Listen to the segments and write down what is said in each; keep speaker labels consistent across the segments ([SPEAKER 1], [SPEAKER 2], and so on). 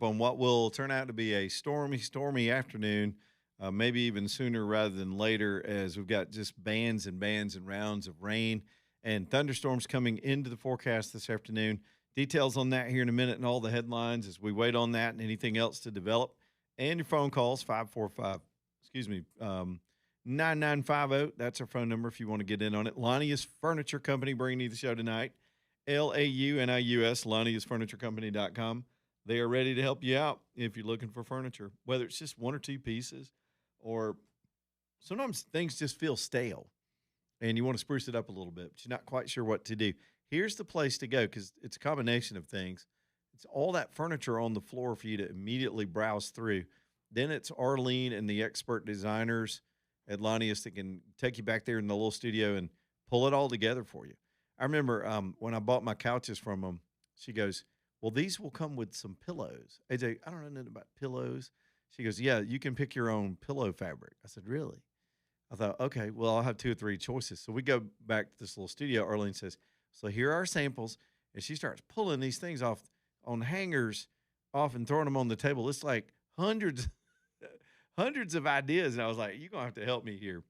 [SPEAKER 1] up on what will turn out to be a stormy afternoon, maybe even sooner rather than later, as we've got just bands and rounds of rain and thunderstorms coming into the forecast this afternoon. Details on that here in a minute and all the headlines as we wait on that and anything else to develop. And your phone calls, 545, excuse me, 9950. That's our phone number if you want to get in on it. Lonnie's Furniture Company bringing you the show tonight. LAUNIUS, Lonnie'sFurnitureCompany.com. They are ready to help you out if you're looking for furniture, whether it's just one or two pieces, or sometimes things just feel stale and you want to spruce it up a little bit, but you're not quite sure what to do. Here's the place to go because it's a combination of things. It's all that furniture on the floor for you to immediately browse through. Then it's Arlene and the expert designers at Lonnie's that can take you back there in the little studio and pull it all together for you. I remember when I bought my couches from them, she goes, well, these will come with some pillows. AJ, I don't know nothing about pillows. She goes, yeah, you can pick your own pillow fabric. I said, really? I thought, okay, well, I'll have two or three choices. So we go back to this little studio. Arlene says, so here are our samples. And she starts pulling these things off on hangers off and throwing them on the table. It's like hundreds, hundreds of ideas. And I was like, you're going to have to help me here.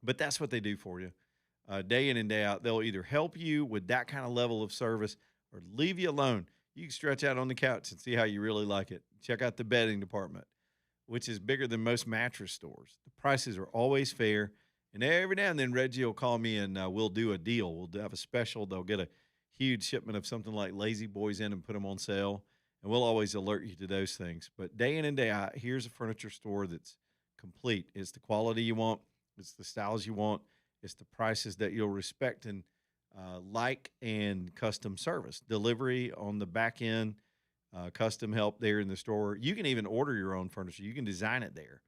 [SPEAKER 1] But that's what they do for you. Day in and day out, they'll either help you with that kind of level of service or leave you alone. You can stretch out on the couch and see how you really like it. Check out the bedding department, which is bigger than most mattress stores. The prices are always fair. And every now and then, Reggie will call me and we'll do a deal. We'll have a special. They'll get a huge shipment of something like Lazy Boys in and put them on sale. And we'll always alert you to those things. But day in and day out, here's a furniture store that's complete. It's the quality you want. It's the styles you want. It's the prices that you'll respect and like, and custom service. Delivery on the back end, custom help there in the store. You can even order your own furniture. You can design it there.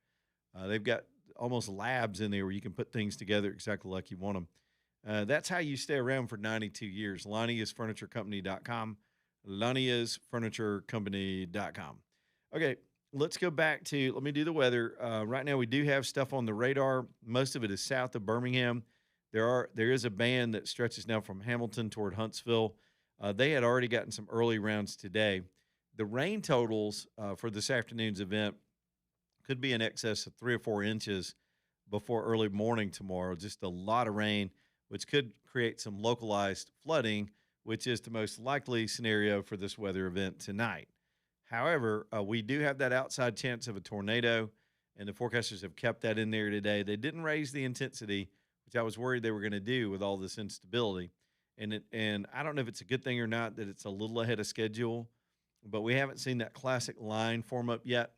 [SPEAKER 1] They've got almost labs in there where you can put things together exactly like you want them. That's how you stay around for 92 years. Lonnie'sFurnitureCompany.com. Lonnie'sFurnitureCompany.com. Okay, let's go back to, let me do the weather. Right now we do have stuff on the radar. Most of it is south of Birmingham. There is a band that stretches now from Hamilton toward Huntsville. They had already gotten some early rounds today. The rain totals for this afternoon's event could be in excess of 3 or 4 inches before early morning tomorrow. Just a lot of rain, which could create some localized flooding, which is the most likely scenario for this weather event tonight. However, we do have that outside chance of a tornado, and the forecasters have kept that in there today. They didn't raise the intensity, which I was worried they were going to do with all this instability. And I don't know if it's a good thing or not that it's a little ahead of schedule, but we haven't seen that classic line form up yet.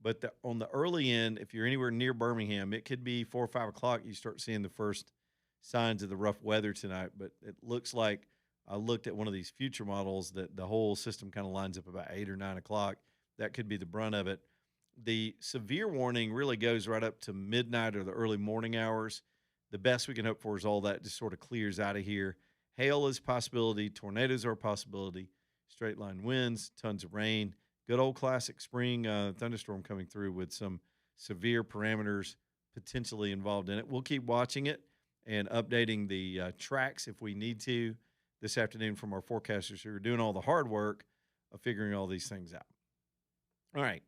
[SPEAKER 1] But on the early end, if you're anywhere near Birmingham, it could be 4 or 5 o'clock. You start seeing the first signs of the rough weather tonight. But it looks like I looked at one of these future models that the whole system kind of lines up about 8 or 9 o'clock. That could be the brunt of it. The severe warning really goes right up to midnight or the early morning hours. The best we can hope for is all that just sort of clears out of here. Hail is a possibility. Tornadoes are a possibility. Straight line winds, tons of rain. Good old classic spring thunderstorm coming through with some severe parameters potentially involved in it. We'll keep watching it and updating the tracks if we need to this afternoon from our forecasters who are doing all the hard work of figuring all these things out. All right.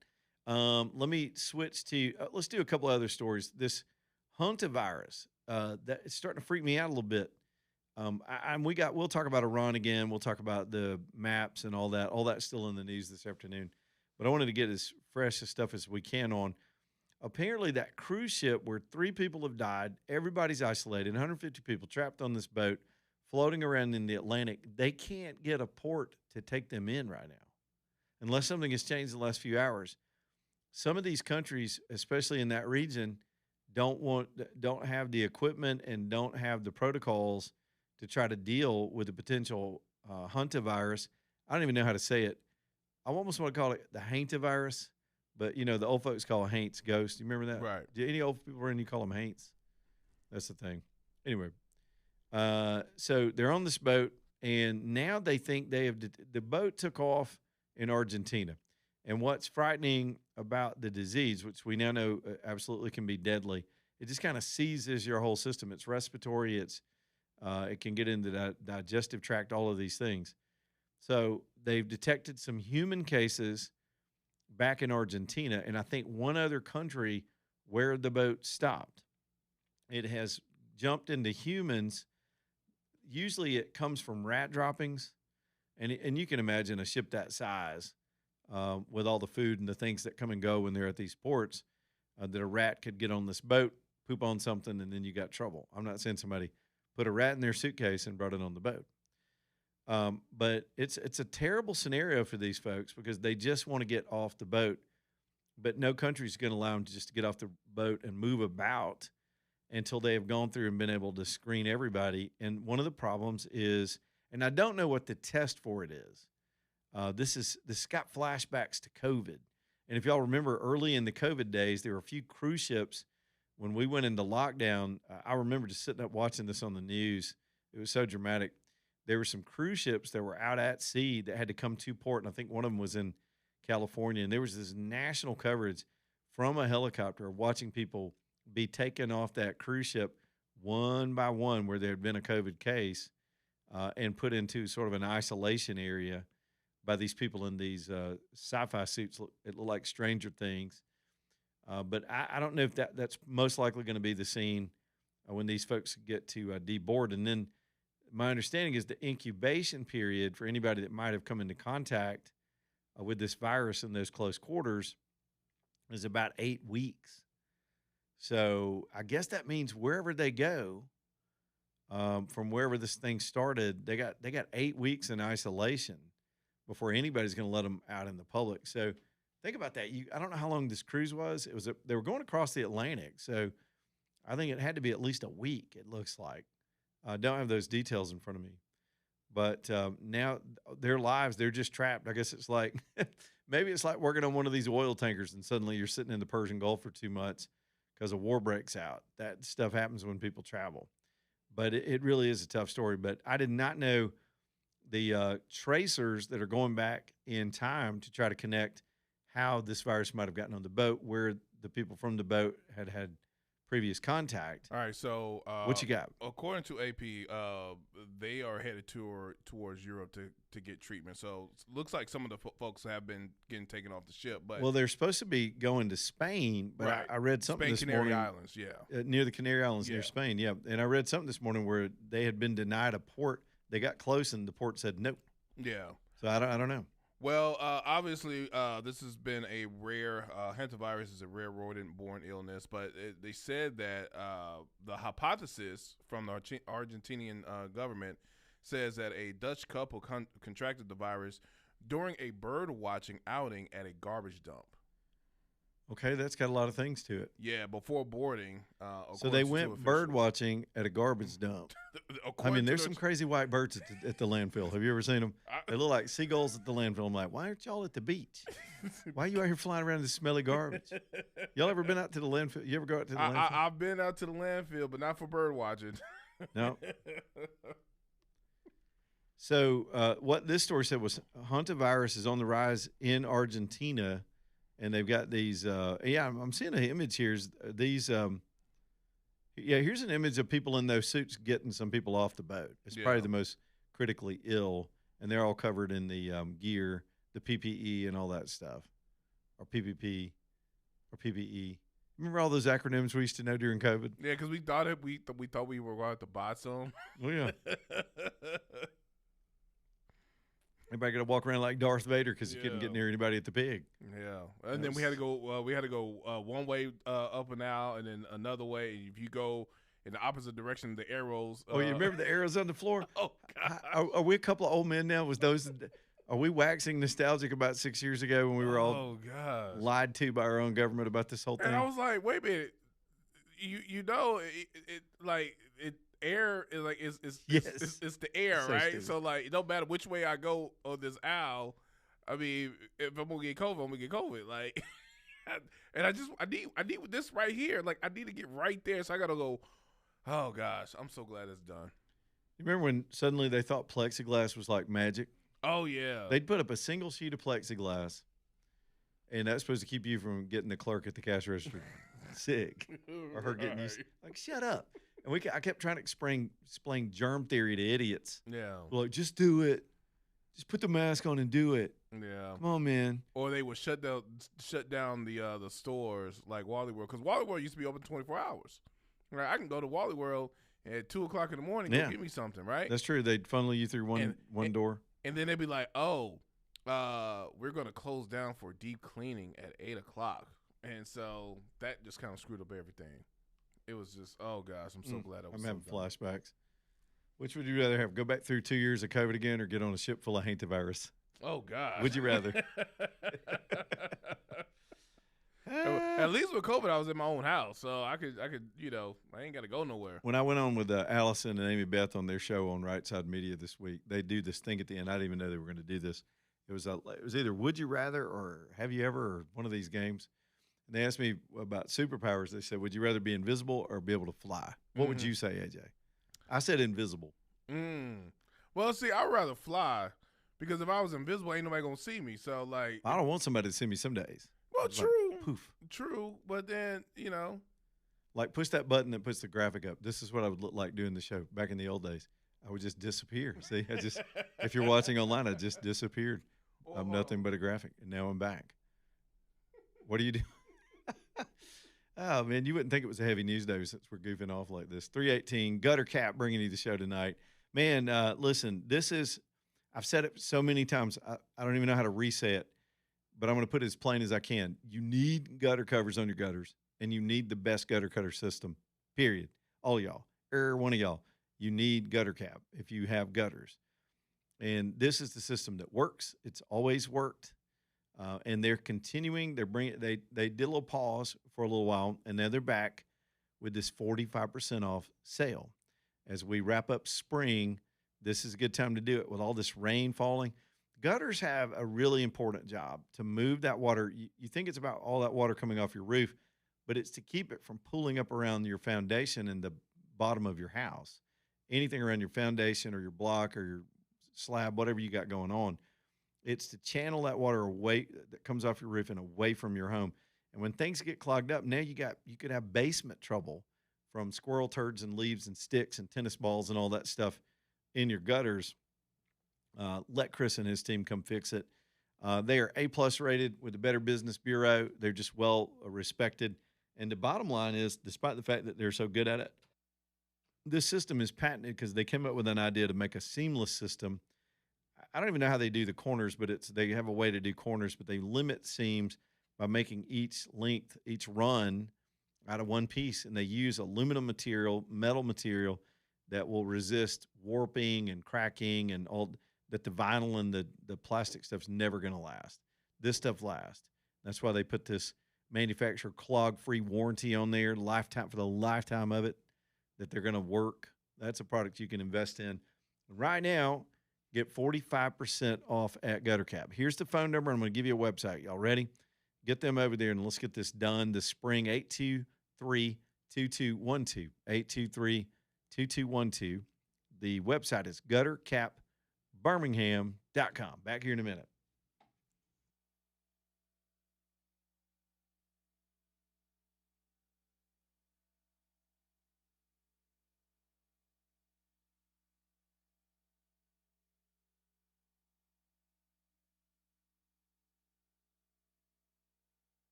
[SPEAKER 1] Let me switch to, let's do a couple other stories. This hantavirus, that it's starting to freak me out a little bit. We'll talk about Iran again. We'll talk about the maps and all that. All that's still in the news this afternoon. But I wanted to get as fresh as stuff as we can on. Apparently, that cruise ship where 3 people have died, everybody's isolated, 150 people trapped on this boat, floating around in the Atlantic. They can't get a port to take them in right now, unless something has changed in the last few hours. Some of these countries, especially in that region, don't have the equipment and don't have the protocols to try to deal with the potential hantavirus. I don't even know how to say it. I almost want to call it the hantavirus, but the old folks call it Haint's ghost. You remember that?
[SPEAKER 2] Right.
[SPEAKER 1] Do any old people around you call them Haints? That's the thing. Anyway, so they're on this boat, and now they think the boat took off in Argentina. And what's frightening about the disease, which we now know absolutely can be deadly, it just kind of seizes your whole system. It's respiratory. It can get into the digestive tract, all of these things. So they've detected some human cases back in Argentina, and I think one other country where the boat stopped. It has jumped into humans. Usually, it comes from rat droppings, and you can imagine a ship that size with all the food and the things that come and go when they're at these ports. That a rat could get on this boat, poop on something, and then you got trouble. I'm not saying somebody put a rat in their suitcase and brought it on the boat. But it's a terrible scenario for these folks because they just want to get off the boat, but no country's going to allow them to just get off the boat and move about until they have gone through and been able to screen everybody. And one of the problems is, and I don't know what the test for it is. This got flashbacks to COVID, and if y'all remember early in the COVID days, there were a few cruise ships when we went into lockdown. I remember just sitting up watching this on the news. It was so dramatic. There were some cruise ships that were out at sea that had to come to port, and I think one of them was in California. And there was this national coverage from a helicopter of watching people be taken off that cruise ship one by one where there had been a COVID case and put into sort of an isolation area by these people in these sci-fi suits. It looked like Stranger Things. But I don't know if that's most likely going to be the scene when these folks get to deboard. And then my understanding is the incubation period for anybody that might have come into contact with this virus in those close quarters is about 8 weeks. So I guess that means wherever they go, from wherever this thing started, they got 8 weeks in isolation before anybody's going to let them out in the public. So think about that. I don't know how long this cruise was. They were going across the Atlantic, so I think it had to be at least a week. It looks like. I don't have those details in front of me, but now their lives, they're just trapped. I guess it's like maybe it's like working on one of these oil tankers, and suddenly you're sitting in the Persian Gulf for 2 months because a war breaks out. That stuff happens when people travel, but it really is a tough story. But I did not know the tracers that are going back in time to try to connect how this virus might have gotten on the boat, where the people from the boat had previous contact.
[SPEAKER 2] All right, so
[SPEAKER 1] what you got?
[SPEAKER 2] According to AP, they are headed towards Europe to get treatment. So it looks like some of the folks have been getting taken off the ship. But
[SPEAKER 1] well, they're supposed to be going to Spain, but
[SPEAKER 2] right.
[SPEAKER 1] I read something
[SPEAKER 2] Spain,
[SPEAKER 1] this
[SPEAKER 2] Canary
[SPEAKER 1] morning.
[SPEAKER 2] Islands, yeah,
[SPEAKER 1] Near the Canary Islands,
[SPEAKER 2] yeah.
[SPEAKER 1] near Spain, yeah. And I read something this morning where they had been denied a port. They got close, and the port said no.
[SPEAKER 2] Yeah.
[SPEAKER 1] So I don't know.
[SPEAKER 2] Well, obviously, this has been a rare hantavirus is a rare rodent-borne illness, but they said that the hypothesis from the Argentinian government says that a Dutch couple contracted the virus during a bird-watching outing at a garbage dump.
[SPEAKER 1] Okay, that's got a lot of things to it.
[SPEAKER 2] Yeah, before boarding.
[SPEAKER 1] So they went bird watching at a garbage dump. I mean, there's some crazy white birds at the landfill. Have you ever seen them? They look like seagulls at the landfill. I'm like, why aren't y'all at the beach? Why are you out here flying around in this smelly garbage? Y'all ever been out to the landfill? You ever go out to the landfill?
[SPEAKER 2] I've been out to the landfill, but not for bird watching.
[SPEAKER 1] No. So what this story said was hantavirus is on the rise in Argentina. And they've got these, I'm seeing an image here. These, here's an image of people in those suits getting some people off the boat. It's probably the most critically ill, and they're all covered in the gear, the PPE, and all that stuff, or PPP, or PPE. Remember all those acronyms we used to know during COVID?
[SPEAKER 2] Yeah, because we thought we were going to have to buy some.
[SPEAKER 1] Oh yeah. Everybody got to walk around like Darth Vader because he couldn't get near anybody at the pig.
[SPEAKER 2] Yeah, and then we had to go. We had to go one way up and out, and then another way. If you go in the opposite direction, the arrows.
[SPEAKER 1] You remember the arrows on the floor?
[SPEAKER 2] Oh God!
[SPEAKER 1] Are we a couple of old men now? Are we waxing nostalgic about 6 years ago when we were all lied to by our own government about this whole thing?
[SPEAKER 2] And I was like, wait a minute, you know, air is like it's the air, so right? Stupid. So like it don't matter which way I go on this owl. I mean, if I'm gonna get COVID, I'm gonna get COVID. Like, and I need this right here. Like I need to get right there. So I gotta go. Oh gosh, I'm so glad it's done.
[SPEAKER 1] You remember when suddenly they thought plexiglass was like magic?
[SPEAKER 2] Oh yeah.
[SPEAKER 1] They'd put up a single sheet of plexiglass, and that's supposed to keep you from getting the clerk at the cash register sick or her getting used. Like, shut up. And I kept trying to explain germ theory to idiots.
[SPEAKER 2] Yeah.
[SPEAKER 1] Like, just do it. Just put the mask on and do it.
[SPEAKER 2] Yeah.
[SPEAKER 1] Come on, man.
[SPEAKER 2] Or they would shut down the stores like Wally World, because Wally World used to be open 24 hours. Right, I can go to Wally World at 2:00 in the morning, go get me something. Right,
[SPEAKER 1] That's true. They'd funnel you through one door,
[SPEAKER 2] and then they'd be like, "Oh, we're gonna close down for deep cleaning at 8:00," and so that just kind of screwed up everything. It was just, oh gosh, I'm so glad I was.
[SPEAKER 1] I'm having flashbacks. Which would you rather have? Go back through 2 years of COVID again, or get on a ship full of hantavirus?
[SPEAKER 2] Oh God,
[SPEAKER 1] Would you rather?
[SPEAKER 2] At least with COVID, I was in my own house, so I could, I ain't got to go nowhere.
[SPEAKER 1] When I went on with Allison and Amy Beth on their show on Right Side Media this week, they do this thing at the end. I didn't even know they were going to do this. It was either Would You Rather or Have You Ever, or one of these games. And they asked me about superpowers. They said, would you rather be invisible or be able to fly? What would you say, AJ? I said invisible.
[SPEAKER 2] Well, see, I'd rather fly, because if I was invisible, ain't nobody going to see me. So, like,
[SPEAKER 1] I don't want somebody to see me some days.
[SPEAKER 2] Well,
[SPEAKER 1] it's
[SPEAKER 2] true.
[SPEAKER 1] Like, poof.
[SPEAKER 2] True. But then,
[SPEAKER 1] Like, push that button that puts the graphic up. This is what I would look like doing the show back in the old days. I would just disappear. See, if you're watching online, I just disappeared. I'm nothing but a graphic, and now I'm back. What do you do? Oh, man, you wouldn't think it was a heavy news day since we're goofing off like this. 318, Gutter Cap bringing you the show tonight. Man, listen, I've said it so many times, I don't even know how to reset it, but I'm going to put it as plain as I can. You need gutter covers on your gutters, and you need the best gutter cutter system, period. All y'all, every one of y'all, you need Gutter Cap if you have gutters. And this is the system that works. It's always worked. And they're continuing. They did a little pause for a little while, and now they're back with this 45% off sale. As we wrap up spring, this is a good time to do it with all this rain falling. Gutters have a really important job to move that water. You think it's about all that water coming off your roof, but it's to keep it from pooling up around your foundation and the bottom of your house. Anything around your foundation or your block or your slab, whatever you got going on. It's to channel that water away that comes off your roof and away from your home. And when things get clogged up, now you could have basement trouble from squirrel turds and leaves and sticks and tennis balls and all that stuff in your gutters. Let Chris and his team come fix it. They are A+ rated with the Better Business Bureau. They're just well respected. And the bottom line is, despite the fact that they're so good at it, this system is patented because they came up with an idea to make a seamless system. I don't even know how they do the corners, but they have a way to do corners, but they limit seams by making each run out of one piece. And they use aluminum material, metal material that will resist warping and cracking and all that. The vinyl and the plastic stuff's never going to last. This stuff lasts. That's why they put this manufacturer clog-free warranty on there, for the lifetime of it, that they're going to work. That's a product you can invest in. Right now, get 45% off at Gutter Cap. Here's the phone number. I'm going to give you a website. Y'all ready? Get them over there, and let's get this done this spring. 823-2212. 823-2212. The website is guttercapbirmingham.com. Back here in a minute.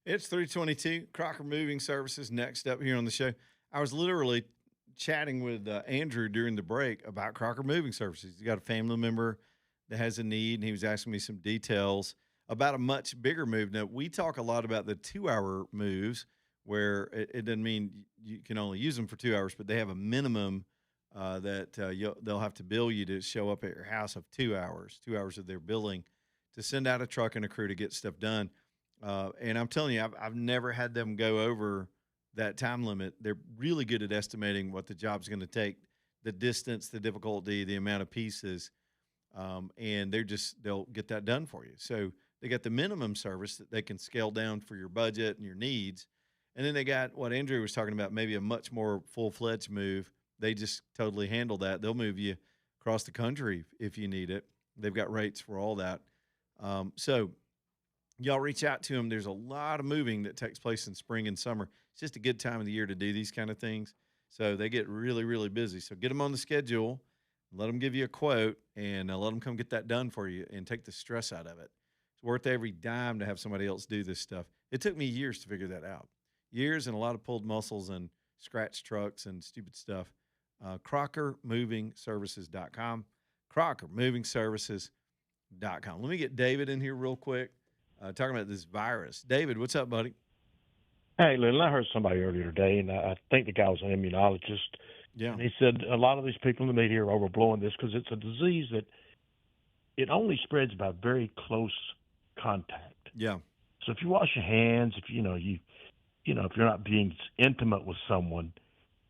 [SPEAKER 1] It's 322. Crocker Moving Services next up here on the show. I was literally chatting with Andrew during the break about Crocker Moving Services. He's got a family member that has a need, and he was asking me some details about a much bigger move. Now, we talk a lot about the 2 hour moves where it doesn't mean you can only use them for 2 hours, but they have a minimum that they'll have to bill you to show up at your house of 2 hours, 2 hours of their billing to send out a truck and a crew to get stuff done. And I'm telling you, I've never had them go over that time limit. They're really good at estimating what the job's going to take, the distance, the difficulty, the amount of pieces, and they'll get that done for you. So they got the minimum service that they can scale down for your budget and your needs, and then they got what Andrew was talking about, maybe a much more full-fledged move. They just totally handle that. They'll move you across the country if you need it. They've got rates for all that. So y'all reach out to them. There's a lot of moving that takes place in spring and summer. It's just a good time of the year to do these kind of things. So they get really, really busy. So get them on the schedule, let them give you a quote, and let them come get that done for you and take the stress out of it. It's worth every dime to have somebody else do this stuff. It took me years to figure that out. Years and a lot of pulled muscles and scratch trucks and stupid stuff. CrockerMovingServices.com. CrockerMovingServices.com. Let me get David in here real quick. Talking about this virus. David, what's up, buddy?
[SPEAKER 3] Hey, Lynn, I heard somebody earlier today, and I think the guy was an immunologist,
[SPEAKER 1] Yeah.
[SPEAKER 3] and he said a lot of these people in the media are overblowing this because it's a disease that it only spreads by very close contact.
[SPEAKER 1] Yeah.
[SPEAKER 3] So if you wash your hands, if if you're not being intimate with someone,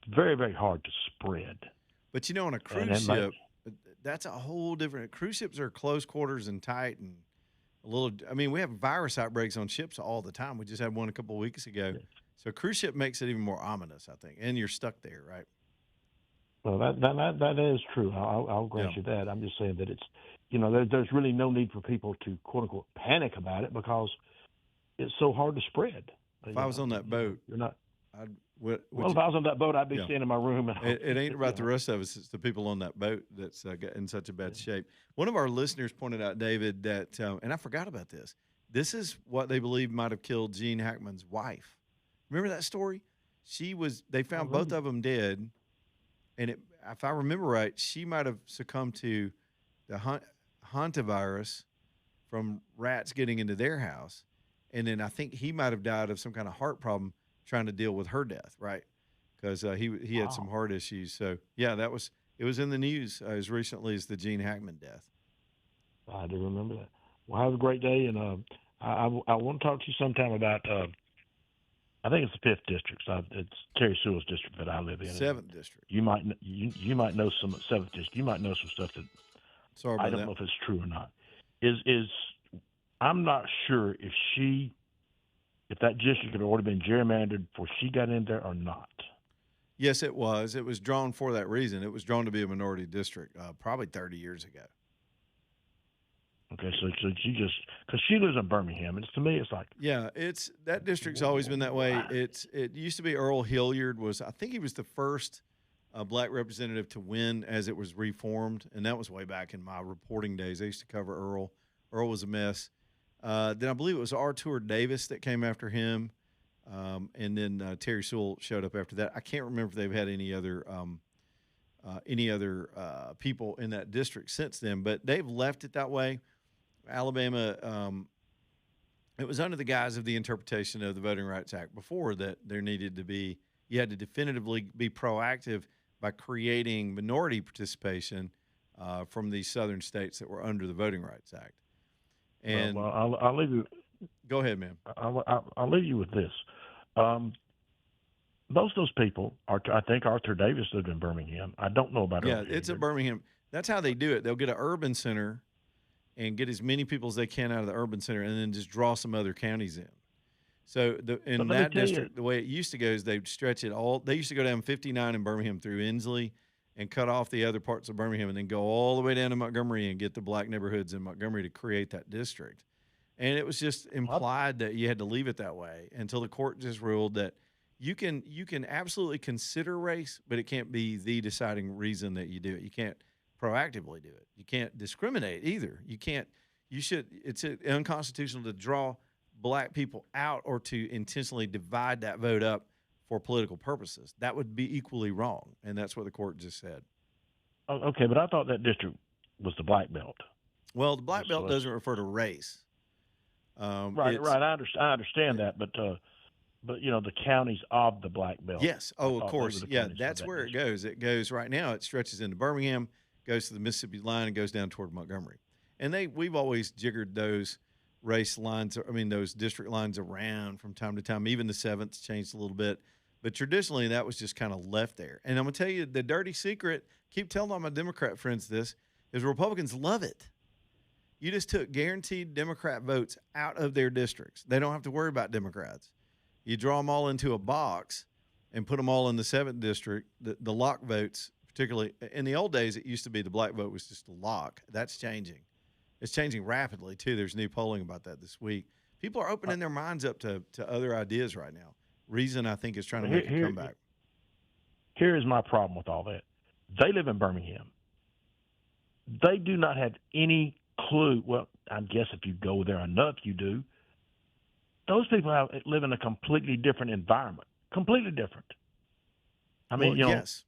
[SPEAKER 3] it's very, very hard to spread.
[SPEAKER 1] But on a
[SPEAKER 3] And
[SPEAKER 1] cruise
[SPEAKER 3] then,
[SPEAKER 1] ship, that's a whole different. Cruise ships are close quarters and tight and a little. I mean, we have virus outbreaks on ships all the time. We just had one a couple of weeks ago.
[SPEAKER 3] Yes.
[SPEAKER 1] So cruise ship makes it even more ominous, I think. And you're stuck there, right?
[SPEAKER 3] Well, that is true. I'll grant
[SPEAKER 1] Yeah.
[SPEAKER 3] you that. I'm just saying that it's, there's really no need for people to quote unquote panic about it because it's so hard to spread.
[SPEAKER 1] If I was on that boat,
[SPEAKER 3] you're not.
[SPEAKER 1] would
[SPEAKER 3] Well, if I was on that boat, I'd be
[SPEAKER 1] Yeah.
[SPEAKER 3] staying in my room. And
[SPEAKER 1] it ain't about the rest of us. It's the people on that boat that's got in such a bad shape. One of our listeners pointed out, David, that, and I forgot about this. This is what they believe might have killed Gene Hackman's wife. Remember that story? They found both of them dead. And if I remember right, she might have succumbed to the hantavirus from rats getting into their house. And then I think he might have died of some kind of heart problem trying to deal with her death, right? Because he had some heart issues. So, yeah, it was in the news as recently as the Gene Hackman death.
[SPEAKER 3] I do remember that. Well, have a great day. And I want to talk to you sometime about, I think it's the 5th district. It's Terry Sewell's district that I live in.
[SPEAKER 1] 7th district.
[SPEAKER 3] You might know some 7th district. You might know some stuff that
[SPEAKER 1] Sorry about
[SPEAKER 3] I don't
[SPEAKER 1] that.
[SPEAKER 3] know if it's true or not. I'm not sure if that district had already been gerrymandered before she got in there or not.
[SPEAKER 1] Yes, it was. It was drawn for that reason. It was drawn to be a minority district probably 30 years ago.
[SPEAKER 3] Okay, so she just because she lives in Birmingham, and to me, it's like
[SPEAKER 1] Yeah, that district's always been that way.
[SPEAKER 3] Wow.
[SPEAKER 1] It used to be Earl Hilliard I think he was the first black representative to win as it was reformed, and that was way back in my reporting days. I used to cover Earl. Earl was a mess. Then I believe it was Artur Davis that came after him, and then Terry Sewell showed up after that. I can't remember if they've had any other people in that district since then, but they've left it that way. Alabama, it was under the guise of the interpretation of the Voting Rights Act before that there needed to be, you had to definitively be proactive by creating minority participation from these southern states that were under the Voting Rights Act. And
[SPEAKER 3] well, I'll leave you.
[SPEAKER 1] Go ahead, man.
[SPEAKER 3] I'll leave you with this. Most of those people I think Arthur Davis lived in Birmingham. I don't know about.
[SPEAKER 1] Yeah,
[SPEAKER 3] Earl
[SPEAKER 1] it's
[SPEAKER 3] Hilliard.
[SPEAKER 1] a Birmingham. That's how they do it. They'll get an urban center and get as many people as they can out of the urban center, and then just draw some other counties in. So in
[SPEAKER 3] But let me
[SPEAKER 1] that
[SPEAKER 3] tell you-
[SPEAKER 1] district, the way it used to go is they'd stretch it all. They used to go down 59 in Birmingham through Inslee and cut off the other parts of Birmingham, and then go all the way down to Montgomery and get the black neighborhoods in Montgomery to create that district. And it was just implied that you had to leave it that way until the court just ruled that you can absolutely consider race, but it can't be the deciding reason that you do it. You can't proactively do it. You can't discriminate either. It's unconstitutional to draw black people out or to intentionally divide that vote up for political purposes. That would be equally wrong, and that's what the court just said.
[SPEAKER 3] Okay, but I thought that district was the black belt.
[SPEAKER 1] Well, the black belt
[SPEAKER 3] let's-
[SPEAKER 1] doesn't refer to race.
[SPEAKER 3] Right.
[SPEAKER 1] It's-
[SPEAKER 3] I understand that, but the counties of the black belt.
[SPEAKER 1] Yes.
[SPEAKER 3] I
[SPEAKER 1] Oh,
[SPEAKER 3] thought
[SPEAKER 1] of
[SPEAKER 3] those
[SPEAKER 1] course.
[SPEAKER 3] were the
[SPEAKER 1] Yeah,
[SPEAKER 3] counties of
[SPEAKER 1] that's
[SPEAKER 3] that
[SPEAKER 1] where it
[SPEAKER 3] district.
[SPEAKER 1] goes. It goes right now. It stretches into Birmingham, goes to the Mississippi line, and goes down toward Montgomery. And we've always jiggered those race lines. I mean, those district lines around from time to time. Even the 7th changed a little bit, but traditionally that was just kind of left there. And I'm gonna tell you the dirty secret. Keep telling all my Democrat friends this is Republicans love it. You just took guaranteed Democrat votes out of their districts. They don't have to worry about Democrats. You draw them all into a box and put them all in the 7th district. The lock votes, particularly in the old days, it used to be the black vote was just a lock. That's changing. It's changing rapidly, too. There's new polling about that this week. People are opening their minds up to other ideas right now. Reason, I think, is trying to make a comeback.
[SPEAKER 3] Here is my problem with all that. They live in Birmingham. They do not have any clue. Well, I guess if you go there enough, you do. Those people live in a completely different environment. Completely different. I mean,
[SPEAKER 1] Well, yes.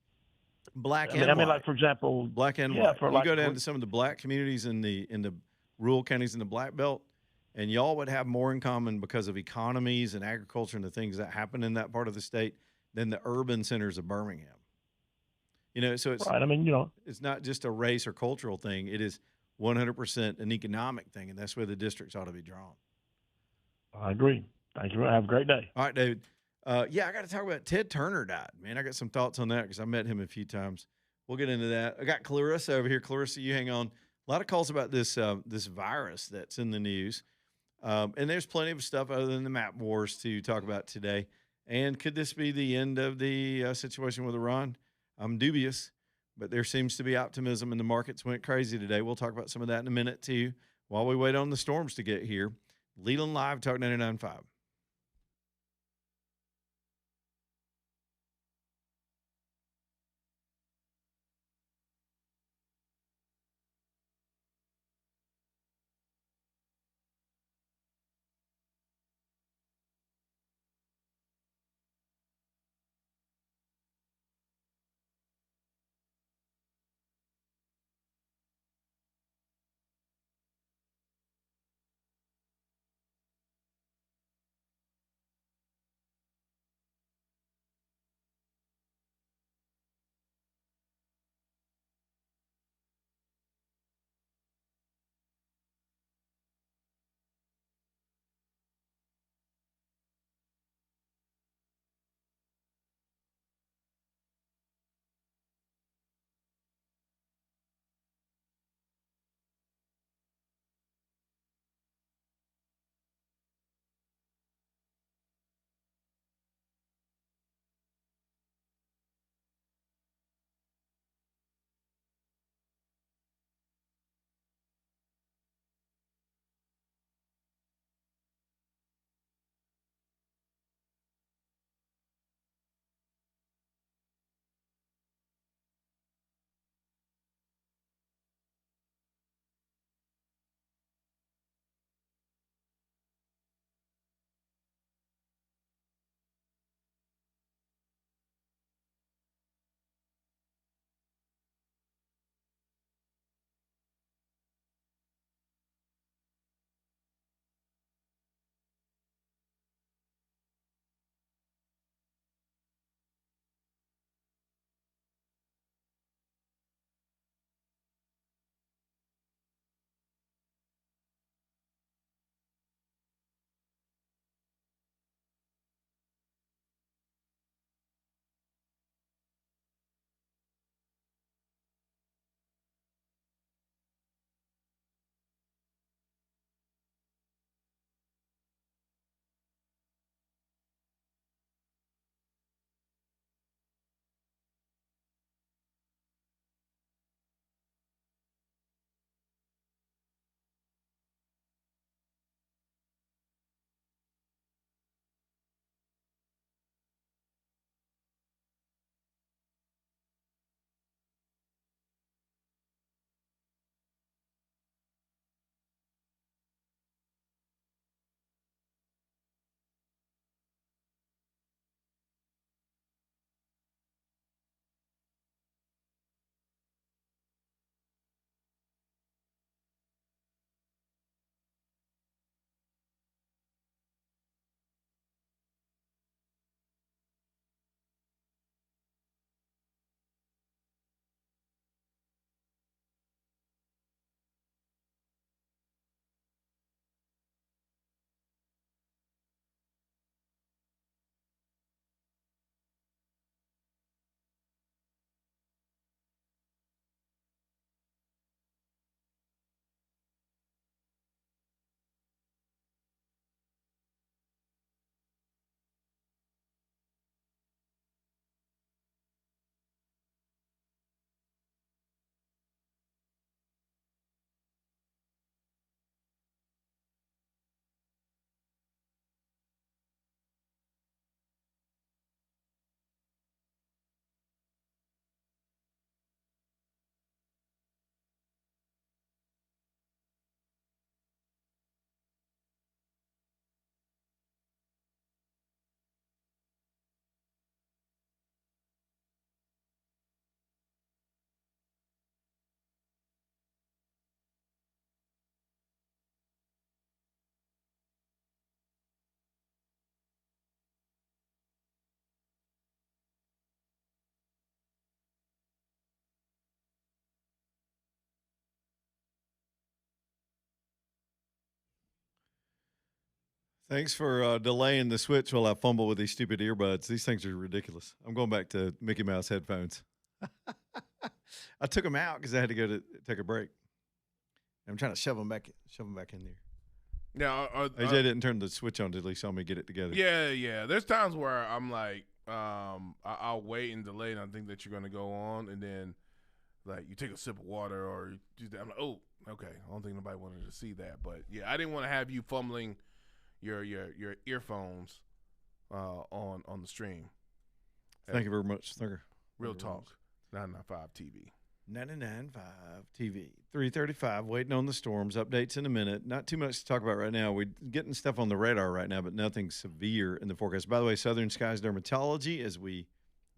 [SPEAKER 1] Black and
[SPEAKER 3] I mean,
[SPEAKER 1] white.
[SPEAKER 3] like, for example,
[SPEAKER 1] Black and
[SPEAKER 3] yeah,
[SPEAKER 1] white.
[SPEAKER 3] for
[SPEAKER 1] You
[SPEAKER 3] like
[SPEAKER 1] go down to some of the black communities in the rural counties in the Black Belt, and y'all would have more in common because of economies and agriculture and the things that happen in that part of the state than the urban centers of Birmingham. So it's
[SPEAKER 3] right. I mean,
[SPEAKER 1] it's not just a race or cultural thing. It is 100% an economic thing, and that's where the districts ought to be drawn.
[SPEAKER 3] I agree. Thank you. Have a great day.
[SPEAKER 1] All right, David. Yeah, I got to talk about Ted Turner died, man. I got some thoughts on that because I met him a few times. We'll get into that. I got Clarissa over here. Clarissa, you hang on. A lot of calls about this virus that's in the news. And there's plenty of stuff other than the map wars to talk about today. And could this be the end of the situation with Iran? I'm dubious, but there seems to be optimism, and the markets went crazy today. We'll talk about some of that in a minute, too, while we wait on the storms to get here. Leland Live, Talk 99.5. Thanks for delaying the switch while I fumble with these stupid earbuds. These things are ridiculous. I'm going back to Mickey Mouse headphones. I took them out because I had to go to take a break. I'm trying to shove them back in there.
[SPEAKER 2] Yeah,
[SPEAKER 1] AJ didn't turn the switch on until he saw me get it together.
[SPEAKER 2] Yeah. There's times where I'm like, I'll wait and delay, and I think that you're gonna go on, and then like you take a sip of water or you do that. I'm like, oh, okay. I don't think nobody wanted to see that, but yeah, I didn't want to have you fumbling your earphones on the stream.
[SPEAKER 1] Thank you very much, Snugger.
[SPEAKER 2] Real talk, 995 TV.
[SPEAKER 1] 99.5 TV. 3:35. Waiting on the storms. Updates in a minute. Not too much to talk about right now. We're getting stuff on the radar right now, but nothing severe in the forecast. By the way, Southern Skies Dermatology, as we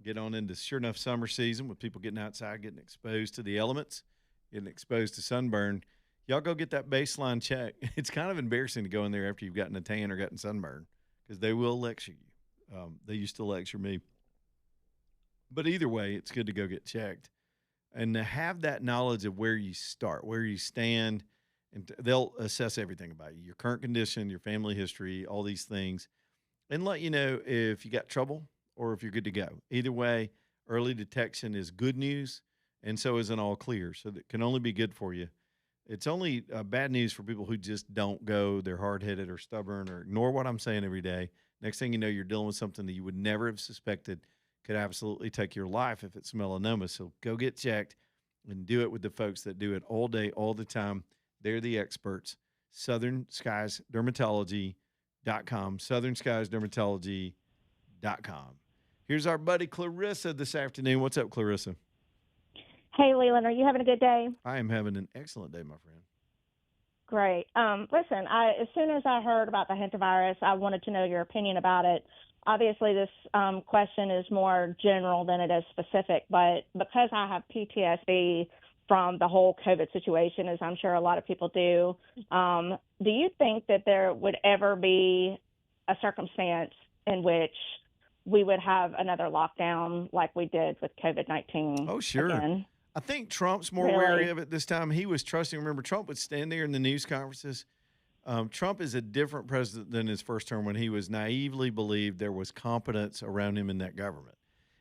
[SPEAKER 1] get on into sure enough summer season with people getting outside, getting exposed to the elements, getting exposed to sunburn. Y'all go get that baseline check. It's kind of embarrassing to go in there after you've gotten a tan or gotten sunburn because they will lecture you. They used to lecture me. But either way, it's good to go get checked. And to have that knowledge of where you start, where you stand, and they'll assess everything about you, your current condition, your family history, all these things, and let you know if you got trouble or if you're good to go. Either way, early detection is good news, and so is an all clear. So that can only be good for you. It's only bad news for people who just don't go, they're hard-headed or stubborn or ignore what I'm saying every day. Next thing you know, you're dealing with something that you would never have suspected could absolutely take your life if it's melanoma. So go get checked and do it with the folks that do it all day, all the time. They're the experts. Southern Skies Dermatology.com. Southern Skies Dermatology.com. Here's our buddy Clarissa this afternoon. What's up, Clarissa?
[SPEAKER 4] Hey, Leland, are you having a good day?
[SPEAKER 1] I am having an excellent day, my friend.
[SPEAKER 4] Great. Listen, as soon as I heard about the hantavirus, I wanted to know your opinion about it. Obviously, this question is more general than it is specific, but because I have PTSD from the whole COVID situation, as I'm sure a lot of people do you think that there would ever be a circumstance in which we would have another lockdown like we did with COVID-19?
[SPEAKER 1] Oh, sure.
[SPEAKER 4] Again?
[SPEAKER 1] I think Trump's more wary of it this time. He was trusting. Remember, Trump would stand there in the news conferences. Trump is a different president than his first term when he was naively believed there was competence around him in that government.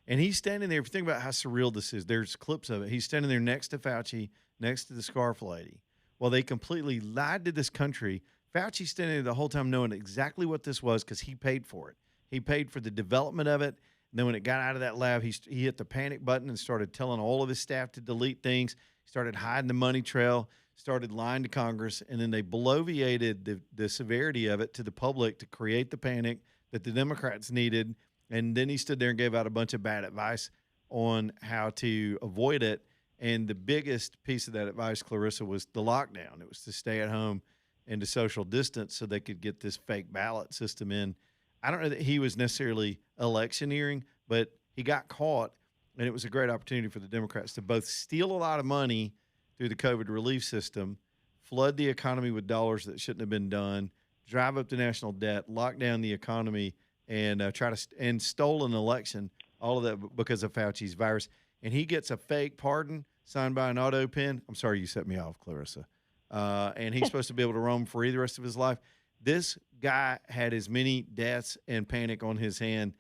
[SPEAKER 1] And he's standing there. If you think about how surreal this is, there's clips of it. He's standing there next to Fauci, next to the scarf lady. Well, they completely lied to this country. Fauci's standing there the whole time knowing exactly what this was because he paid for it. He paid for the development of it. And then when it got out of that lab, he hit the panic button and started telling all of his staff to delete things. He started hiding the money trail, started lying to Congress, and then they bloviated the severity of it to the public to create the panic that the Democrats needed. And then he stood there and gave out a bunch of bad advice on how to avoid it. And the biggest piece of that advice, Clarissa, was the lockdown. It was to stay at home and to social distance so they could get this fake ballot system in. I don't know that he was necessarily electioneering, but he got caught, and it was a great opportunity for the Democrats to both steal a lot of money through the COVID relief system, flood the economy with dollars that shouldn't have been done, drive up the national debt, lock down the economy, and and stole an election. All of that because of Fauci's virus. And he gets a fake pardon signed by an auto pen. I'm sorry you set me off, Clarissa. And he's supposed to be able to roam free the rest of his life. This guy had as many deaths and panic on his hand.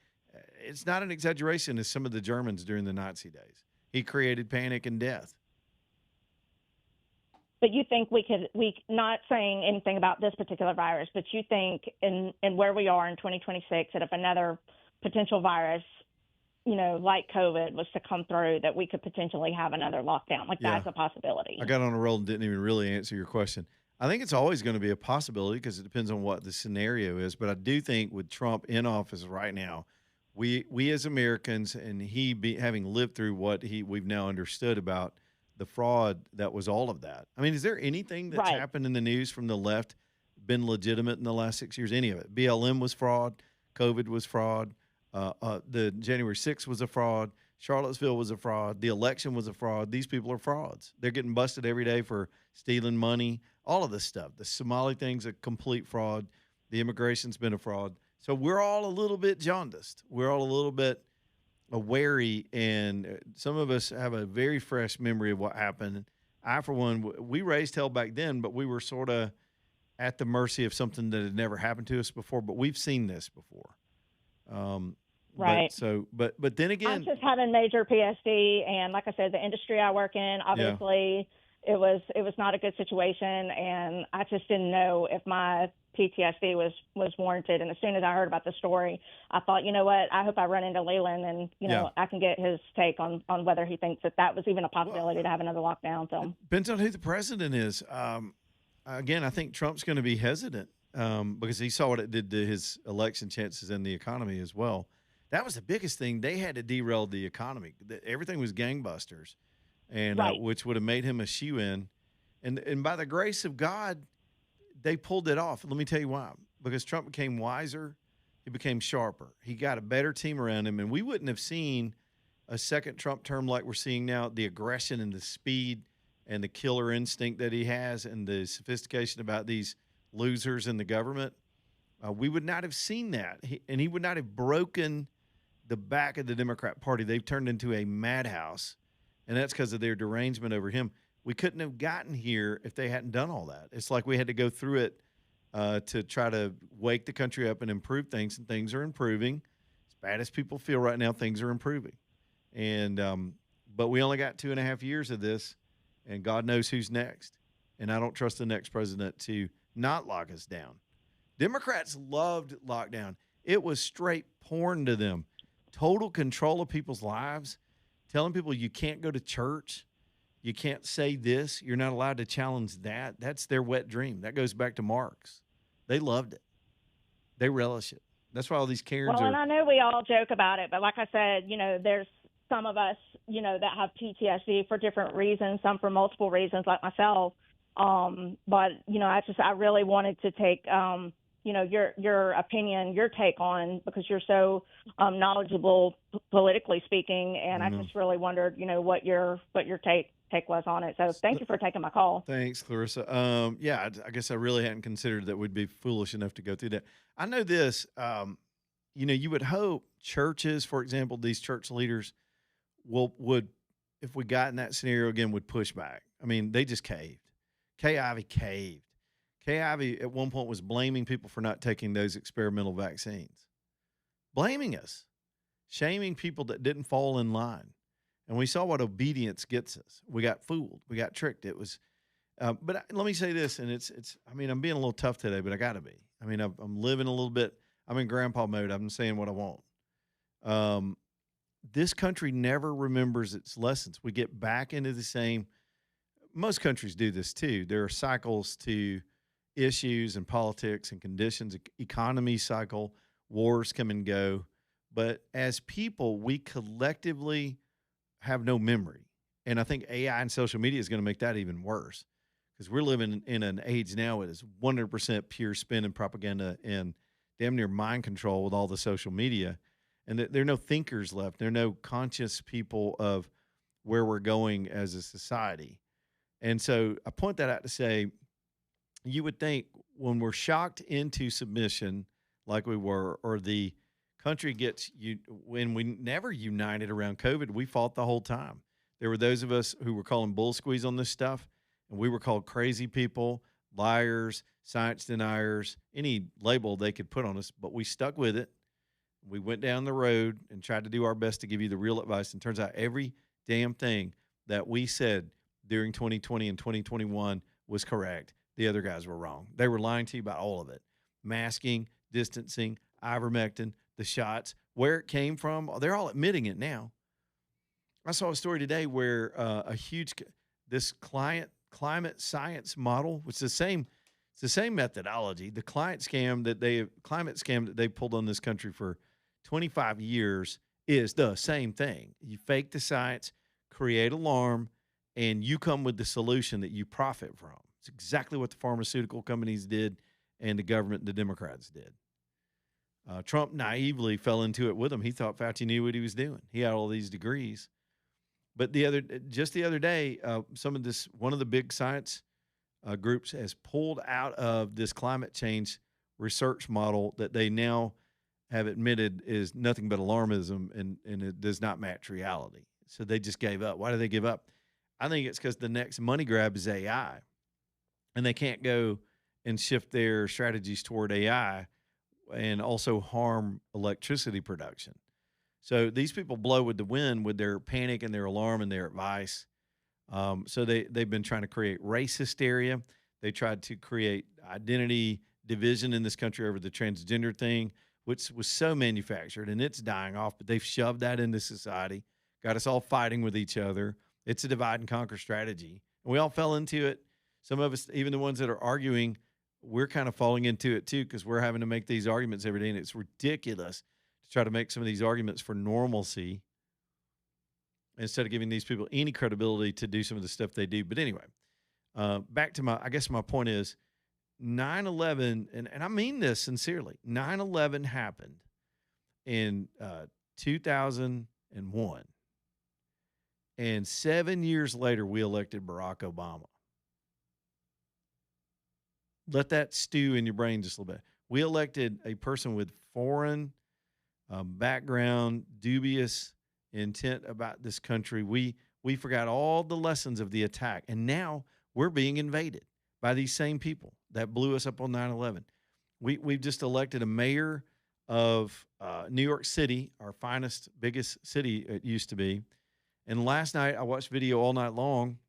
[SPEAKER 1] It's not an exaggeration as some of the Germans during the Nazi days. He created panic and death.
[SPEAKER 4] But you think we not saying anything about this particular virus, but you think in where we are in 2026, that if another potential virus, like COVID was to come through, that we could potentially have another lockdown. That's a possibility.
[SPEAKER 1] I got on a roll and didn't even really answer your question. I think it's always going to be a possibility because it depends on what the scenario is. But I do think with Trump in office right now, we as Americans, and having lived through what we've now understood about the fraud that was all of that. I mean, is there anything that's happened in the news from the left been legitimate in the last 6 years? Any of it? BLM was fraud. COVID was fraud. The January 6th was a fraud. Charlottesville was a fraud. The election was a fraud. These people are frauds. They're getting busted every day for stealing money, all of this stuff. The Somali thing's a complete fraud. The immigration's been a fraud. So we're all a little bit jaundiced. We're all a little bit wary, and some of us have a very fresh memory of what happened. I, for one, we raised hell back then, but we were sort of at the mercy of something that had never happened to us before, but we've seen this before.
[SPEAKER 4] Right.
[SPEAKER 1] But then
[SPEAKER 4] I'm
[SPEAKER 1] again,
[SPEAKER 4] just having major PSD, and like I said, the industry I work in, obviously, it was not a good situation, and I just didn't know if my PTSD was warranted. And as soon as I heard about the story, I thought, you know what, I hope I run into Leland, and I can get his take on whether he thinks that was even a possibility to have another lockdown. So
[SPEAKER 1] depends on who the president is. Again, I think Trump's going to be hesitant because he saw what it did to his election chances and the economy as well. That was the biggest thing. They had to derail the economy. Everything was gangbusters, and
[SPEAKER 4] Right.
[SPEAKER 1] which would have made him a shoo-in. And by the grace of God, they pulled it off. Let me tell you why. Because Trump became wiser. He became sharper. He got a better team around him, and we wouldn't have seen a second Trump term like we're seeing now, the aggression and the speed and the killer instinct that he has and the sophistication about these losers in the government. We would not have seen that. And he would not have broken the back of the Democrat Party. They've turned into a madhouse, and that's because of their derangement over him. We couldn't have gotten here if they hadn't done all that. It's like we had to go through it to try to wake the country up and improve things, and things are improving. As bad as people feel right now, things are improving. And but we only got 2.5 years of this, and God knows who's next. And I don't trust the next president to not lock us down. Democrats loved lockdown. It was straight porn to them. Total control of people's lives, telling people you can't go to church, you can't say this, you're not allowed to challenge that. That's their wet dream. That goes back to Marx. They loved it. They relish it. That's why all these Karens
[SPEAKER 4] Well, and
[SPEAKER 1] are.
[SPEAKER 4] I know we all joke about it, but like I said, there's some of us, that have PTSD for different reasons, some for multiple reasons, like myself. But I really wanted to take, your opinion, your take on, because you're so knowledgeable politically speaking, and I just really wondered, what your take was on it. So thank you for taking my call.
[SPEAKER 1] Thanks, Clarissa. Yeah, I guess I really hadn't considered that we'd be foolish enough to go through that. I know this. You would hope churches, for example, these church leaders would, if we got in that scenario again, would push back. I mean, they just caved. Kay Ivey caved. Kay Ivey at one point was blaming people for not taking those experimental vaccines, blaming us, shaming people that didn't fall in line. And we saw what obedience gets us. We got fooled. We got tricked. It was, but let me say this, and it's. I mean, I'm being a little tough today, but I got to be. I mean, I'm living a little bit. I'm in grandpa mode. I'm saying what I want. This country never remembers its lessons. We get back into the same. Most countries do this too. There are cycles to issues and politics and conditions. Economy cycle. Wars come and go. But as people, we collectively have no memory. And I think AI and social media is going to make that even worse, because we're living in an age now that is 100% pure spin and propaganda and damn near mind control with all the social media. And there are no thinkers left. There are no conscious people of where we're going as a society. And so I point that out to say, you would think when we're shocked into submission like we were, or the country gets when we never united around COVID, we fought the whole time. There were those of us who were calling bull squeeze on this stuff, and we were called crazy people, liars, science deniers, any label they could put on us, but we stuck with it. We went down the road and tried to do our best to give you the real advice. And turns out every damn thing that we said during 2020 and 2021 was correct. The other guys were wrong. They were lying to you about all of it. Masking, distancing, ivermectin, the shots, where it came from. They're all admitting it now. I saw a story today where this climate science model, which is it's the same methodology. The climate scam that they pulled on this country for 25 years is the same thing. You fake the science, create alarm, and you come with the solution that you profit from. It's exactly what the pharmaceutical companies did and the government, the Democrats did. Trump naively fell into it with them. He thought Fauci knew what he was doing. He had all these degrees. But just the other day, one of the big science groups has pulled out of this climate change research model that they now have admitted is nothing but alarmism, and it does not match reality. So they just gave up. Why do they give up? I think it's because the next money grab is AI, and they can't go and shift their strategies toward AI and also harm electricity production. So these people blow with the wind with their panic and their alarm and their advice. So they've been trying to create race hysteria. They tried to create identity division in this country over the transgender thing, which was so manufactured and it's dying off. But they've shoved that into society, got us all fighting with each other. It's a divide and conquer strategy, and we all fell into it. Some of us, even the ones that are arguing, we're kind of falling into it too because we're having to make these arguments every day, and it's ridiculous to try to make some of these arguments for normalcy instead of giving these people any credibility to do some of the stuff they do. But anyway, back to I guess my point is 9/11, and I mean this sincerely, 9/11 happened in 2001. And 7 years later, we elected Barack Obama. Let that stew in your brain just a little bit. We elected a person with foreign background, dubious intent about this country. We forgot all the lessons of the attack, and now we're being invaded by these same people that blew us up on 9/11. We've just elected a mayor of New York City, our finest, biggest city it used to be. And last night I watched video all night long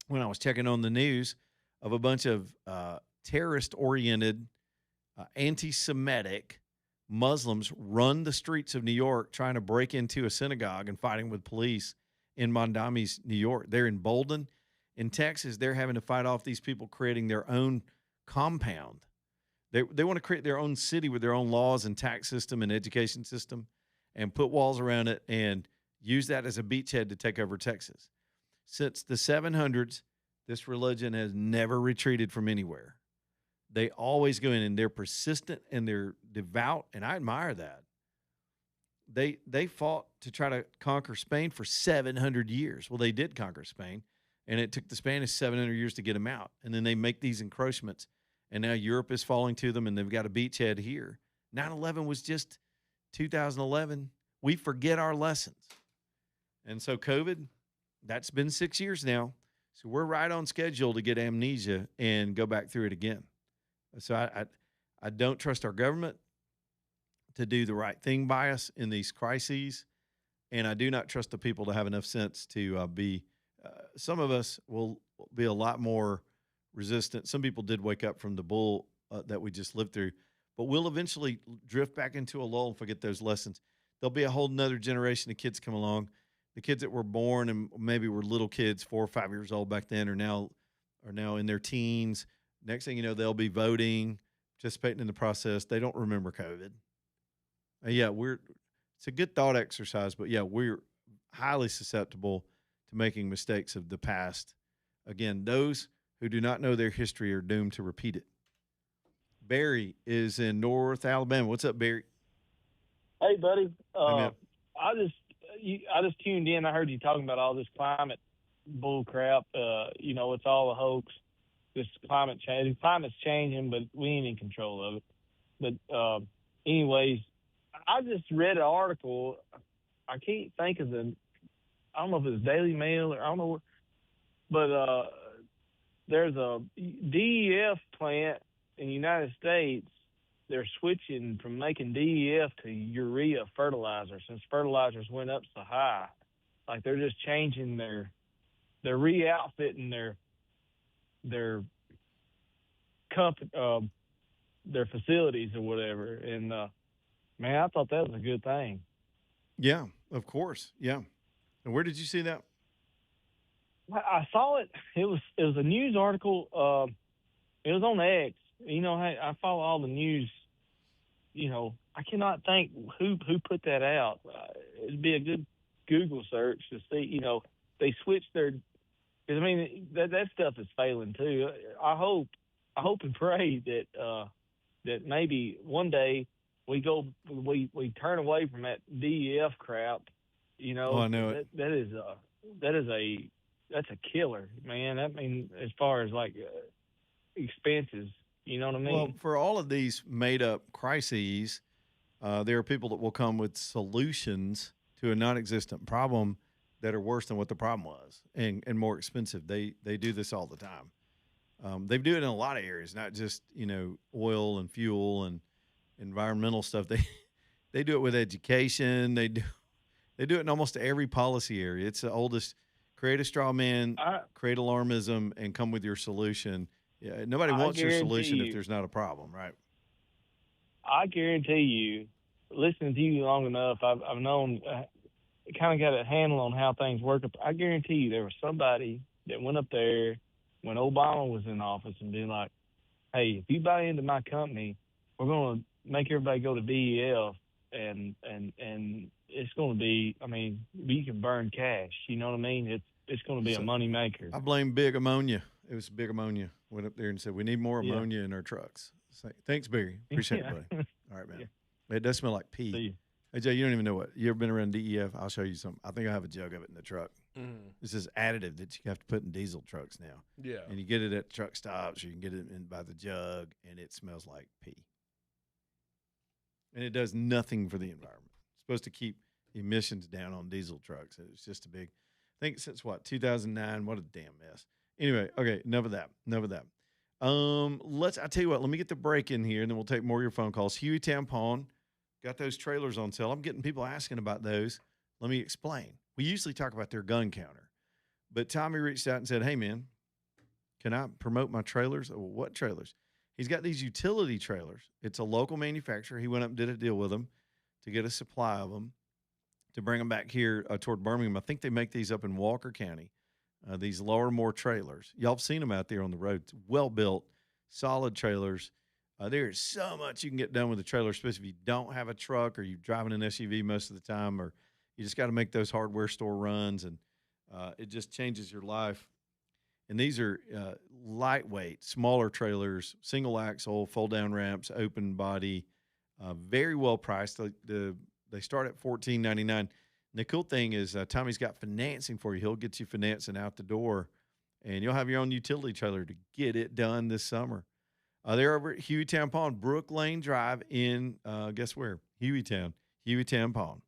[SPEAKER 1] when I was checking on the news of a bunch of terrorist-oriented, anti-Semitic Muslims run the streets of New York trying to break into a synagogue and fighting with police in Mondamis, New York. They're in Bolden. In Texas, they're having to fight off these people creating their own compound. They want to create their own city with their own laws and tax system and education system and put walls around it and use that as a beachhead to take over Texas. Since the 700s, this religion has never retreated from anywhere. They always go in, and they're persistent and they're devout, and I admire that. They fought to try to conquer Spain for 700 years. Well, they did conquer Spain, and it took the Spanish 700 years to get them out. And then they make these encroachments, and now Europe is falling to them, and they've got a beachhead here. 9/11 was just 2011. We forget our lessons. And so COVID, that's been 6 years now. So we're right on schedule to get amnesia and go back through it again. So I don't trust our government to do the right thing by us in these crises. And I do not trust the people to have enough sense to some of us will be a lot more resistant. Some people did wake up from the bull that we just lived through, but we'll eventually drift back into a lull and forget those lessons. There'll be a whole nother generation of kids come along. The kids that were born and maybe were little kids, 4 or 5 years old back then, are now in their teens. Next thing you know, they'll be voting, participating in the process. They don't remember COVID. It's a good thought exercise, but yeah, we're highly susceptible to making mistakes of the past. Again, those who do not know their history are doomed to repeat it. Barry is in North Alabama. What's up, Barry?
[SPEAKER 5] Hey, buddy.
[SPEAKER 1] Hey, man.
[SPEAKER 5] I just tuned in. I heard you talking about all this climate bull crap. It's all a hoax. This climate change. The climate's changing, but we ain't in control of it. But anyways, I just read an article. I can't think of I don't know if it was Daily Mail or I don't know what, but there's a DEF plant in the United States. They're switching from making DEF to urea fertilizer since fertilizers went up so high. Like they're just changing they're re-outfitting their facilities or whatever. And man, I thought that was a good thing.
[SPEAKER 1] Yeah, of course. Yeah. And where did you see that?
[SPEAKER 5] I saw it. It was a news article. It was on X. I follow all the news. I cannot think who put that out. It'd be a good Google search to see. They switched their. Cause I mean that stuff is failing too. I hope and pray that maybe one day we turn away from that DEF crap.
[SPEAKER 1] Oh, I know it.
[SPEAKER 5] That's a killer, man. I mean, as far as like expenses, you know what I mean?
[SPEAKER 1] Well, for all of these made-up crises, there are people that will come with solutions to a non-existent problem that are worse than what the problem was and more expensive. They do this all the time. They do it in a lot of areas, not just oil and fuel and environmental stuff. They do it with education. They do it in almost every policy area. It's the oldest. Create a straw man, create alarmism, and come with your solution. Yeah, nobody wants your solution if there's not a problem, right?
[SPEAKER 5] I guarantee you, listening to you long enough, I've known, kind of got a handle on how things work. I guarantee you there was somebody that went up there when Obama was in office and been like, hey, if you buy into my company, we're going to make everybody go to DEF, and it's going to be, I mean, we can burn cash. You know what I mean? It's going to be a money maker.
[SPEAKER 1] I blame Big Ammonia. It was Big Ammonia. Went up there and said, we need more ammonia in our trucks. Thanks, Barry. Appreciate it, buddy. All right, man. Yeah. It does smell like pee. Hey, Jay, you don't even know what. You ever been around DEF? I'll show you something. I think I have a jug of it in the truck. This is additive that you have to put in diesel trucks now.
[SPEAKER 2] Yeah.
[SPEAKER 1] And you get it at truck stops, or you can get it in by the jug, and it smells like pee. And it does nothing for the environment. It's supposed to keep emissions down on diesel trucks. It's just a big, I think since what, 2009? What a damn mess. Anyway, okay, enough of that. I tell you what, let me get the break in here, and then we'll take more of your phone calls. Hueytown Pawn got those trailers on sale. I'm getting people asking about those. Let me explain. We usually talk about their gun counter, but Tommy reached out and said, hey, man, can I promote my trailers? Well, what trailers? He's got these utility trailers. It's a local manufacturer. He went up and did a deal with them to get a supply of them to bring them back here toward Birmingham. I think they make these up in Walker County. These Lowermore trailers. Y'all have seen them out there on the road. It's well-built, solid trailers. There is so much you can get done with a trailer, especially if you don't have a truck or you're driving an SUV most of the time, or you just got to make those hardware store runs, and it just changes your life. And these are lightweight, smaller trailers, single axle, fold-down ramps, open body, very well priced. They start at $14.99. And the cool thing is Tommy's got financing for you. He'll get you financing out the door, and you'll have your own utility trailer to get it done this summer. They're over at Hueytown Pawn, Brook Lane Drive in, guess where? Hueytown Pawn.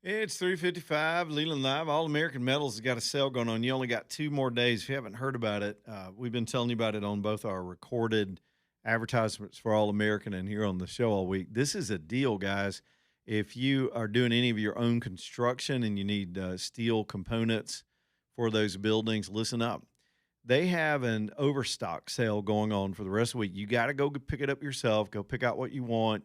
[SPEAKER 1] It's 3:55, Leland Live. All American Metals has got a sale going on. You only got 2 more days. If you haven't heard about it, we've been telling you about it on both our recorded advertisements for All American and here on the show all week. This is a deal, guys. If you are doing any of your own construction and you need steel components for those buildings, listen up. They have an overstock sale going on for the rest of the week. You got to go pick it up yourself, go pick out what you want,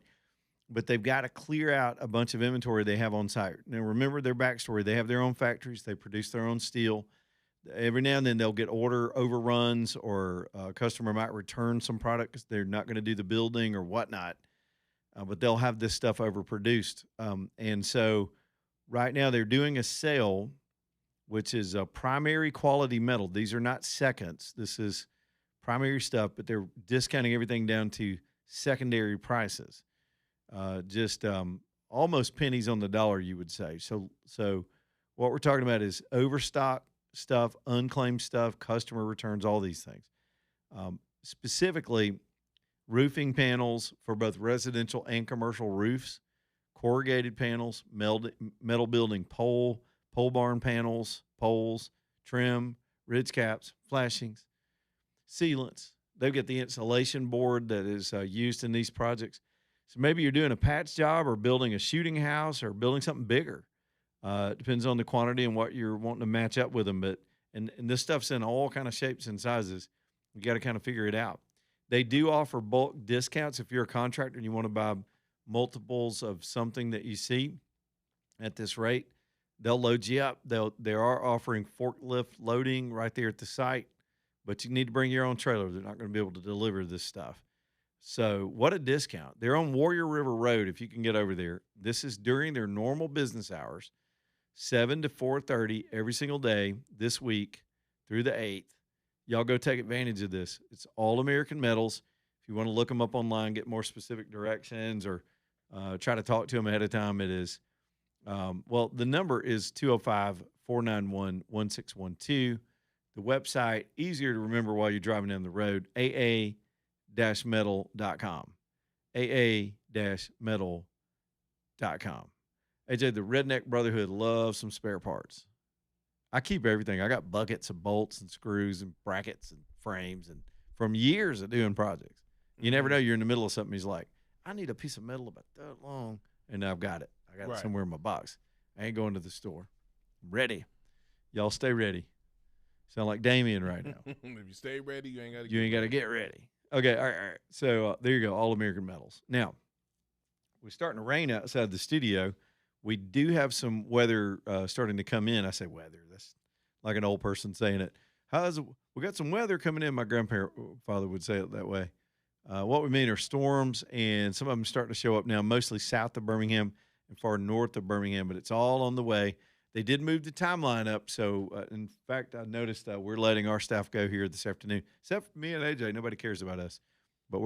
[SPEAKER 1] but they've got to clear out a bunch of inventory they have on site. Now, remember their backstory. They have their own factories. They produce their own steel. Every now and then they'll get order overruns or a customer might return some product because they're not going to do the building or whatnot, but they'll have this stuff overproduced. And so right now they're doing a sale, which is a primary quality metal. These are not seconds. This is primary stuff, but they're discounting everything down to secondary prices. Just almost pennies on the dollar, you would say. So what we're talking about is overstock stuff, unclaimed stuff, customer returns, all these things. Specifically, roofing panels for both residential and commercial roofs, corrugated panels, metal building pole barn panels, poles, trim, ridge caps, flashings, sealants. They've got the insulation board that is used in these projects. So maybe you're doing a patch job or building a shooting house or building something bigger. It depends on the quantity and what you're wanting to match up with them. But and this stuff's in all kind of shapes and sizes. You got to kind of figure it out. They do offer bulk discounts if you're a contractor and you want to buy multiples of something that you see at this rate. They'll load you up. They are offering forklift loading right there at the site, but you need to bring your own trailer. They're not going to be able to deliver this stuff. So what a discount. They're on Warrior River Road if you can get over there. This is during their normal business hours, 7 to 4:30 every single day this week through the 8th. Y'all go take advantage of this. It's All American Metals. If you want to look them up online, get more specific directions or try to talk to them ahead of time, it is. The number is 205-491-1612. The website, easier to remember while you're driving down the road, aa-metal.com. aa-metal.com. AJ, the Redneck Brotherhood loves some spare parts. I keep everything. I got buckets of bolts and screws and brackets and frames and from years of doing projects. You never know. You're in the middle of something. He's like, I need a piece of metal about that long. And I've got it. I got it somewhere in my box. I ain't going to the store. I'm ready. Y'all stay ready. Sound like Damien right now.
[SPEAKER 2] If you stay ready, you ain't got
[SPEAKER 1] to get ready. Okay, all right. So there you go, All American Metals. Now, we're starting to rain outside the studio. We do have some weather starting to come in. I say weather. That's like an old person saying it. We got some weather coming in. My grandfather would say it that way. What we mean are storms, and some of them starting to show up now, mostly south of Birmingham and far north of Birmingham, but it's all on the way. They did move the timeline up, so in fact, I noticed we're letting our staff go here this afternoon, except for me and AJ. Nobody cares about us, but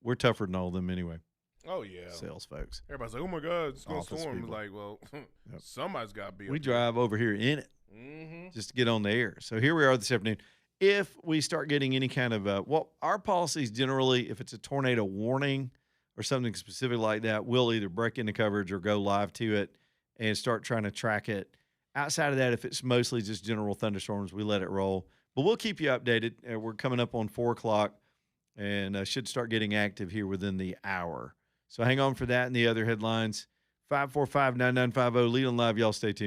[SPEAKER 1] we're tougher than all of them anyway.
[SPEAKER 2] Oh yeah,
[SPEAKER 1] sales folks.
[SPEAKER 2] Everybody's like, "Oh my God, it's gonna
[SPEAKER 1] Office
[SPEAKER 2] storm."
[SPEAKER 1] people.
[SPEAKER 2] Like, well, somebody's got to be.
[SPEAKER 1] We drive over here in it just to get on the air. So here we are this afternoon. If we start getting any kind of our policies generally, if it's a tornado warning or something specific like that, we'll either break into coverage or go live to it and start trying to track it. Outside of that, if it's mostly just general thunderstorms, we let it roll. But we'll keep you updated. We're coming up on 4 o'clock and should start getting active here within the hour. So hang on for that and the other headlines. 545-9950, Leland Live. Y'all stay tuned.